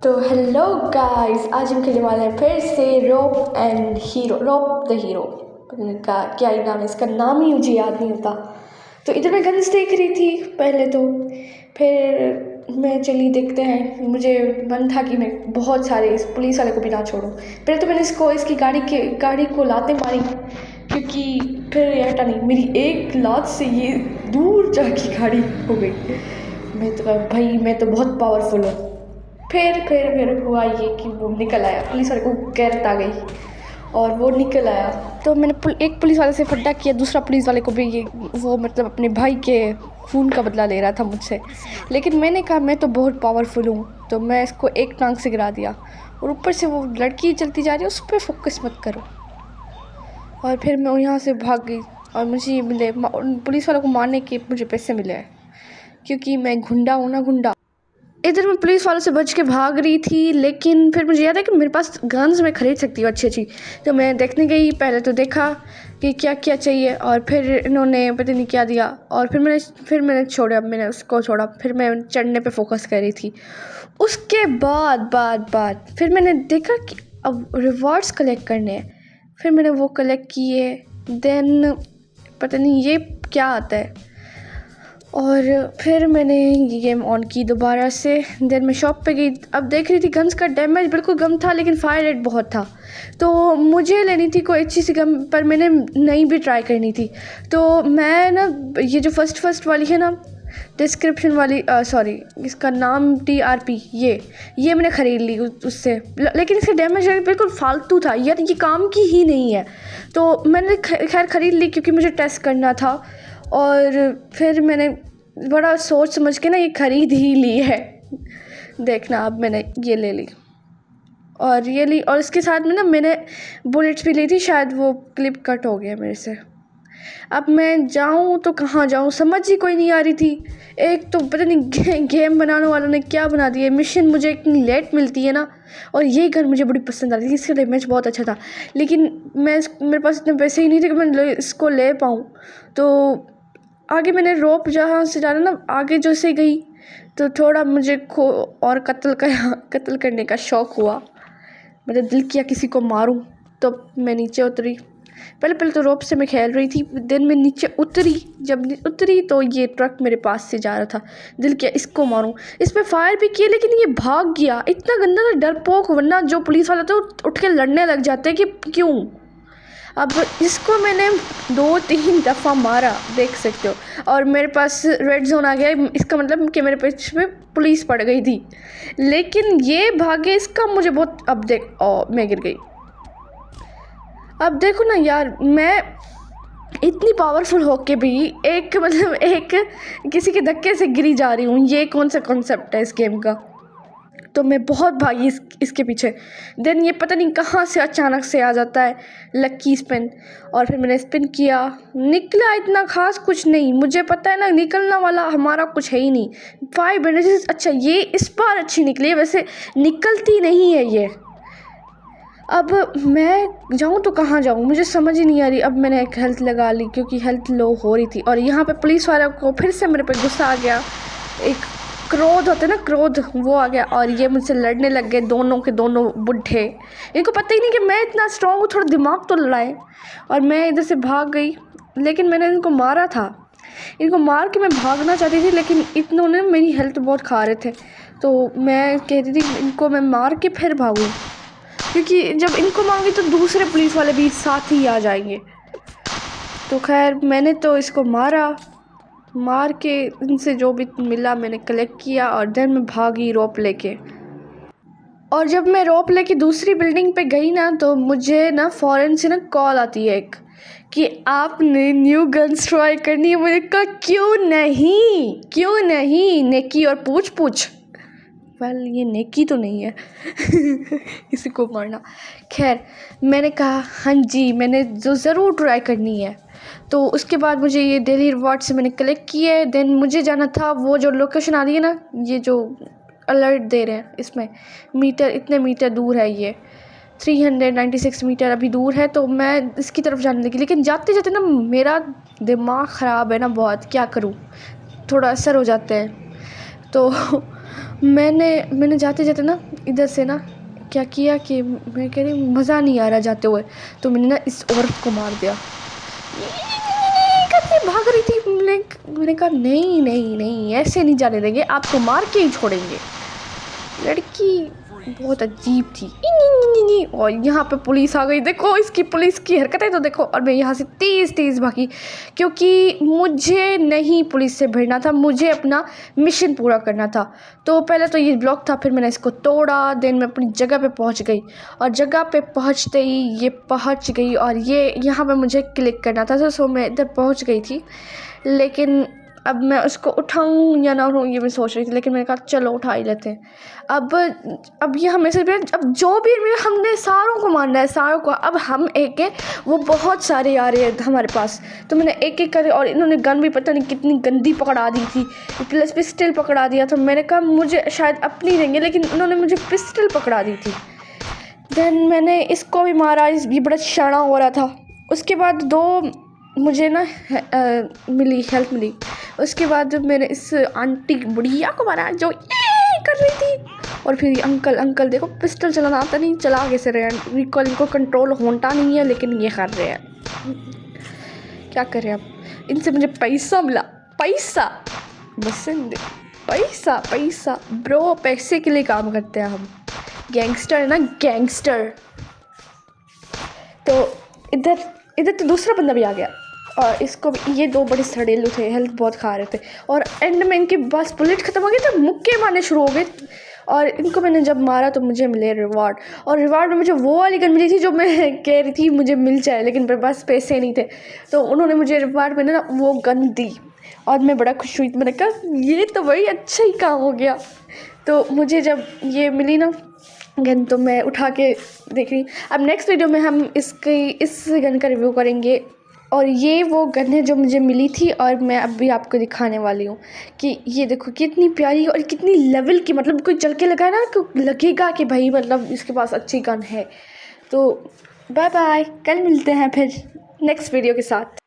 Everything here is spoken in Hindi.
तो हेलो गाइस, आज हम खेलने वाले हैं फिर से rope and hero, rope the hero. पता नहीं का क्या ही नाम है इसका, नाम ही मुझे याद नहीं होता। तो इधर मैं गन्स देख रही थी पहले तो, फिर मैं चली देखते हैं। मुझे मन था कि मैं बहुत सारे इस पुलिस वाले को भी ना छोड़ूं। पहले तो मैंने इसकी गाड़ी को लाते मारी, क्योंकि फिर ये हटा नहीं। मेरी एक लात से ये दूर जाके गाड़ी हो गई। मैं तो बहुत पावरफुल हूँ। फिर हुआ ये कि वो निकल आया, पुलिस वाले को गैरत आ गई और वो निकल आया। तो मैंने एक पुलिस वाले से फड्डा किया, दूसरा पुलिस वाले को भी ये वो मतलब अपने भाई के खून का बदला ले रहा था मुझसे। लेकिन मैंने कहा मैं तो बहुत पावरफुल हूँ, तो मैं इसको एक टांग से गिरा दिया। और ऊपर से वो लड़की चलती जा रही है, उस पर फोकस मत करो। और फिर मैं यहाँ से भाग गई और मुझे ये मिले, पुलिस वालों को मारने के मुझे पैसे मिले हैं, क्योंकि मैं गुंडा हूँ ना, गुंडा। इधर मैं पुलिस वालों से बच के भाग रही थी, लेकिन फिर मुझे याद है कि मेरे पास गन्स मैं खरीद सकती हूँ अच्छी। तो मैं देखने गई, पहले तो देखा कि क्या क्या चाहिए, और फिर इन्होंने पता नहीं क्या दिया। और मैंने उसको छोड़ा। फिर मैं चढ़ने पे फोकस कर रही थी। उसके बाद फिर मैंने देखा कि अब रिवॉर्ड्स कलेक्ट करने हैं। फिर मैंने वो कलेक्ट किए। देन पता नहीं ये क्या आता है। और फिर मैंने ये गेम ऑन की दोबारा से। देन मैं शॉप पे गई। अब देख रही थी गन्स का डैमेज बिल्कुल कम था, लेकिन फायर रेट बहुत था। तो मुझे लेनी थी कोई अच्छी सी गन, पर मैंने नई भी ट्राई करनी थी। तो मैं ना ये जो फर्स्ट वाली है ना, डिस्क्रिप्शन वाली, सॉरी इसका नाम TRP, ये मैंने ख़रीद ली उससे। लेकिन इसका डैमेज रेट बिल्कुल फालतू था यार, ये काम की ही नहीं है। तो मैंने खैर ख़रीद ली क्योंकि मुझे टेस्ट करना था। और फिर मैंने बड़ा सोच समझ के ना ये ख़रीद ही ली है। देखना, अब मैंने ये ले ली और ये ली, और इसके साथ में ना मैंने बुलेट्स भी ली थी, शायद वो क्लिप कट हो गया मेरे से। अब मैं जाऊँ तो कहाँ जाऊँ, समझ ही कोई नहीं आ रही थी। एक तो पता नहीं गेम बनाने वालों ने क्या बना दिया, मिशन मुझे इतनी लेट मिलती है ना। और ये गन मुझे बड़ी पसंद आ रही थी, इसका डैमेज बहुत अच्छा था। लेकिन मेरे पास इतने पैसे ही नहीं थे कि मैं इसको ले पाऊँ। तो आगे मैंने रोप जहाँ से जाना ना, आगे जो से गई तो थोड़ा मुझे और कत्ल करने का शौक़ हुआ। मतलब दिल किया किसी को मारूं। तो मैं नीचे उतरी। पहले तो रोप से मैं खेल रही थी। देन मैं नीचे उतरी। जब उतरी तो ये ट्रक मेरे पास से जा रहा था। दिल किया इसको मारूं। इस पर फायर भी किया, लेकिन ये भाग गया। इतना गंदा था, डरपोक। वरना जो पुलिस वाला था उठ के लड़ने लग जाते कि क्यों। अब इसको मैंने 2-3 दफ़ा मारा, देख सकते हो। और मेरे पास रेड जोन आ गया। इसका मतलब कि मेरे पीछे में पुलिस पड़ गई थी। लेकिन ये भागे, इसका मुझे बहुत। अब देख, मैं गिर गई। अब देखो ना यार, मैं इतनी पावरफुल होके भी एक किसी के धक्के से गिरी जा रही हूँ। ये कौन सा कॉन्सेप्ट है इस गेम का। तो मैं बहुत भागी इसके पीछे। देन ये पता नहीं कहाँ से अचानक से आ जाता है लक्की स्पिन। और फिर मैंने स्पिन किया, निकला इतना खास कुछ नहीं। मुझे पता है ना, निकलना वाला हमारा कुछ है ही नहीं। 5 बैंडेजेस, अच्छा ये इस बार अच्छी निकली है, वैसे निकलती नहीं है ये। अब मैं जाऊँ तो कहाँ जाऊँ, मुझे समझ ही नहीं आ रही। अब मैंने एक हेल्थ लगा ली, क्योंकि हेल्थ लो हो रही थी। और यहाँ पे पुलिस वालों को फिर से मेरे पे गुस्सा आ गया। एक क्रोध होता है ना, क्रोध, वो आ गया। और ये मुझसे लड़ने लग गए, दोनों के दोनों बुढ़े। इनको पता ही नहीं कि मैं इतना स्ट्रॉन्ग हूँ, थोड़ा दिमाग तो लड़ाए। और मैं इधर से भाग गई, लेकिन मैंने इनको मारा था। इनको मार के मैं भागना चाहती थी, लेकिन इन्होंने मेरी हेल्थ बहुत खा रहे थे। तो मैं कहती थी इनको मैं मार के फिर भागूँ, क्योंकि जब इनको मारूंगी तो दूसरे पुलिस वाले भी साथ ही आ जाएंगे। तो खैर मैंने तो इसको मार के इनसे जो भी मिला मैंने कलेक्ट किया। और देन मैं भागी रोप लेके। और जब मैं रोप लेके दूसरी बिल्डिंग पे गई ना, तो मुझे ना फ़ौरन से ना कॉल आती है एक, कि आपने न्यू गन्स ट्राई करनी है। मैंने कहा क्यों नहीं, नेकी और पूछ। वेल ये नेकी तो नहीं है किसी को मारना। खैर मैंने कहा हाँ जी, मैंने जो ज़रूर ट्राई करनी है। तो उसके बाद मुझे ये डेली रिवॉर्ड से मैंने कलेक्ट किए। देन मुझे जाना था, वो जो लोकेशन आ रही है ना, ये जो अलर्ट दे रहे हैं इसमें मीटर, इतने मीटर दूर है ये, 396 मीटर अभी दूर है। तो मैं इसकी तरफ जाने लगी, लेकिन जाते जाते ना मेरा दिमाग ख़राब है ना बहुत, क्या करूँ, थोड़ा असर हो जाता है। तो मैंने जाते जाते ना इधर से ना क्या किया कि मैं कह रही मज़ा नहीं आ रहा जाते हुए, तो मैंने ना इस औरत को मार दिया। करके भाग रही थी। मैंने कहा नहीं नहीं नहीं, ऐसे नहीं जाने देंगे, आपको मार के ही छोड़ेंगे। लड़की बहुत अजीब थी। और यहाँ पे पुलिस आ गई, देखो इसकी पुलिस की हरकतें तो देखो। और मैं यहाँ से तेज़ तेज़ भागी, क्योंकि मुझे नहीं पुलिस से भिड़ना था, मुझे अपना मिशन पूरा करना था। तो पहले तो ये ब्लॉक था, फिर मैंने इसको तोड़ा, देन मैं अपनी जगह पे पहुँच गई। और जगह पे पहुँचते ही ये पहुँच गई, और ये यहाँ पे मुझे क्लिक करना था। सो मैं इधर पहुँच गई थी, लेकिन अब मैं उसको उठाऊँ या ना उठाऊँ ये मैं सोच रही थी, लेकिन मैंने कहा चलो उठा ही लेते हैं। अब ये हमें से अब जो भी हमने सारों को मारना है, सारों को। अब हम एक है, वो बहुत सारे आ रहे हैं हमारे पास, तो मैंने एक एक करे। और इन्होंने गन भी पता नहीं कितनी गंदी पकड़ा दी थी, प्लस पिस्टल पकड़ा दिया था। मैंने कहा मुझे शायद अपनी देंगे, लेकिन उन्होंने मुझे पिस्टल पकड़ा दी थी। देन मैंने इसको भी मारा, इस भी बड़ा शाना हो रहा था। उसके बाद दो मुझे ना मिली, हेल्प मिली। उसके बाद मैंने इस आंटी बुढ़िया को मारा जो ये कर रही थी। और फिर अंकल देखो पिस्टल चलाना आता नहीं, चला कैसे रहे हैं, रिकॉल इनको कंट्रोल होता नहीं है, लेकिन ये कर रहे हैं। क्या करें अब, इनसे मुझे पैसा मिला, पैसा बसंत, पैसा पैसा ब्रो, पैसे के लिए काम करते हैं हम, गैंगस्टर है ना, गैंगस्टर। तो इधर तो दूसरा बंदा भी आ गया, और इसको ये दो बड़े सड़ेलू थे, हेल्थ बहुत खा रहे थे। और एंड में इनके बस बुलेट ख़त्म हो गए तो मुक्के मारने शुरू हो गए। और इनको मैंने जब मारा तो मुझे मिले रिवार्ड, और रिवार्ड में मुझे वो वाली गन मिली थी जो मैं कह रही थी मुझे मिल जाए, लेकिन मेरे पास पैसे नहीं थे। तो उन्होंने मुझे रिवार्ड में ना वो गन दी, और मैं बड़ा खुश हुई। मैंने कहा ये तो बड़ी अच्छा ही काम हो गया। तो मुझे जब ये मिली ना गन, तो मैं उठा के देख रही। अब नेक्स्ट वीडियो में हम इस गन का रिव्यू करेंगे। और ये वो गन है जो मुझे मिली थी, और मैं अभी आपको दिखाने वाली हूँ कि ये देखो कितनी प्यारी और कितनी लेवल की, मतलब कोई चल के लगाए ना तो लगेगा कि भाई मतलब इसके पास अच्छी गन है। तो बाय बाय, कल मिलते हैं फिर नेक्स्ट वीडियो के साथ।